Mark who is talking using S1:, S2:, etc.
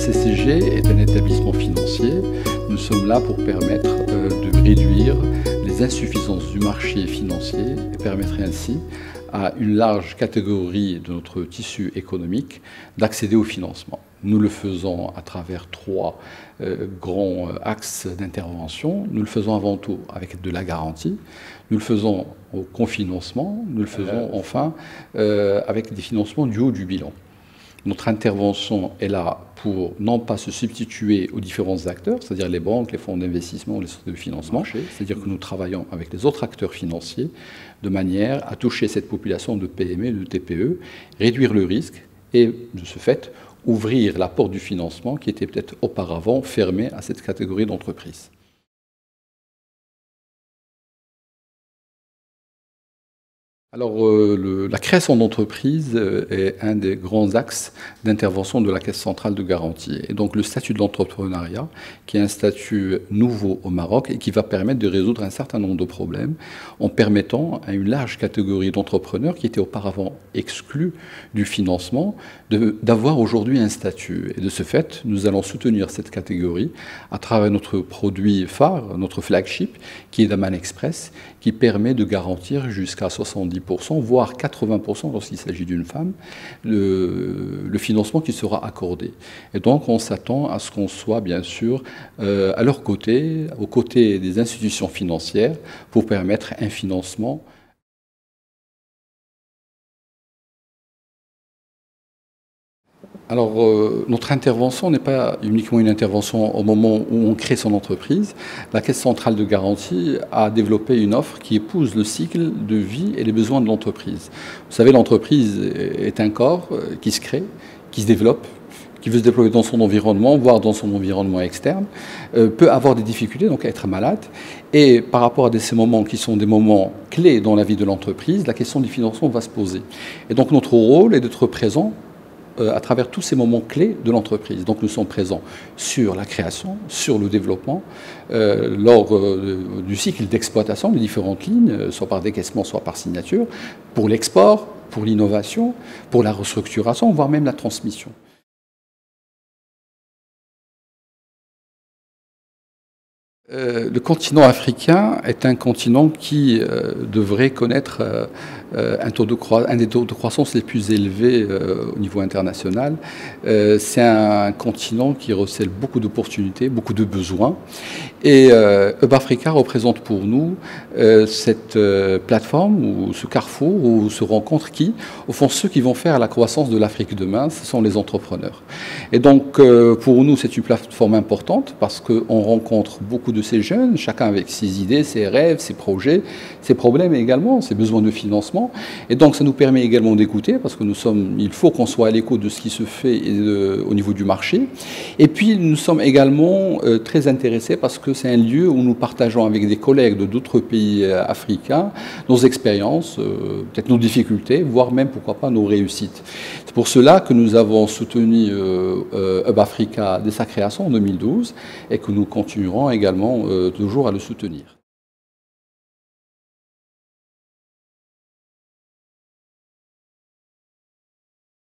S1: CCG est un établissement financier. Nous sommes là pour permettre de réduire les insuffisances du marché financier et permettre ainsi à une large catégorie de notre tissu économique d'accéder au financement. Nous le faisons à travers trois grands axes d'intervention. Nous le faisons avant tout avec de la garantie, nous le faisons au cofinancement, nous le faisons enfin avec des financements du haut du bilan. Notre intervention est là pour non pas se substituer aux différents acteurs, c'est-à-dire les banques, les fonds d'investissement, les sociétés de financement, c'est-à-dire que nous travaillons avec les autres acteurs financiers de manière à toucher cette population de PME et de TPE, réduire le risque et, de ce fait, ouvrir la porte du financement qui était peut-être auparavant fermée à cette catégorie d'entreprises. Alors, la création d'entreprise est un des grands axes d'intervention de la Caisse centrale de garantie. Et donc, le statut de l'entrepreneuriat, qui est un statut nouveau au Maroc et qui va permettre de résoudre un certain nombre de problèmes en permettant à une large catégorie d'entrepreneurs qui étaient auparavant exclus du financement d'avoir aujourd'hui un statut. Et de ce fait, nous allons soutenir cette catégorie à travers notre produit phare, notre flagship, qui est Daman Express, qui permet de garantir jusqu'à 70%, voire 80% lorsqu'il s'agit d'une femme, le financement qui sera accordé. Et donc on s'attend à ce qu'on soit bien sûr à leur côté, aux côtés des institutions financières, pour permettre un financement. Alors, notre intervention n'est pas uniquement une intervention au moment où on crée son entreprise. La Caisse centrale de garantie a développé une offre qui épouse le cycle de vie et les besoins de l'entreprise. Vous savez, l'entreprise est un corps qui se crée, qui se développe, qui veut se déployer dans son environnement, voire dans son environnement externe, peut avoir des difficultés, donc être malade. Et par rapport à ces moments qui sont des moments clés dans la vie de l'entreprise, la question du financement va se poser. Et donc notre rôle est d'être présent à travers tous ces moments clés de l'entreprise. Donc nous sommes présents sur la création, sur le développement, lors du cycle d'exploitation des différentes lignes, soit par décaissement, soit par signature, pour l'export, pour l'innovation, pour la restructuration, voire même la transmission. Le continent africain est un continent qui devrait connaître un des taux de croissance les plus élevés au niveau international. C'est un continent qui recèle beaucoup d'opportunités, beaucoup de besoins. Et Hub Africa représente pour nous cette plateforme ou ce carrefour où se rencontrent qui, au fond, ceux qui vont faire la croissance de l'Afrique demain, ce sont les entrepreneurs. Et donc, pour nous, c'est une plateforme importante parce qu'on rencontre beaucoup de ces jeunes, chacun avec ses idées, ses rêves, ses projets, ses problèmes également, ses besoins de financement. Et donc ça nous permet également d'écouter parce que il faut qu'on soit à l'écoute de ce qui se fait au niveau du marché. Et puis nous sommes également très intéressés parce que c'est un lieu où nous partageons avec des collègues de d'autres pays africains nos expériences, peut-être nos difficultés, voire même pourquoi pas nos réussites. C'est pour cela que nous avons soutenu Hub Africa dès sa création en 2012 et que nous continuerons également toujours à le soutenir.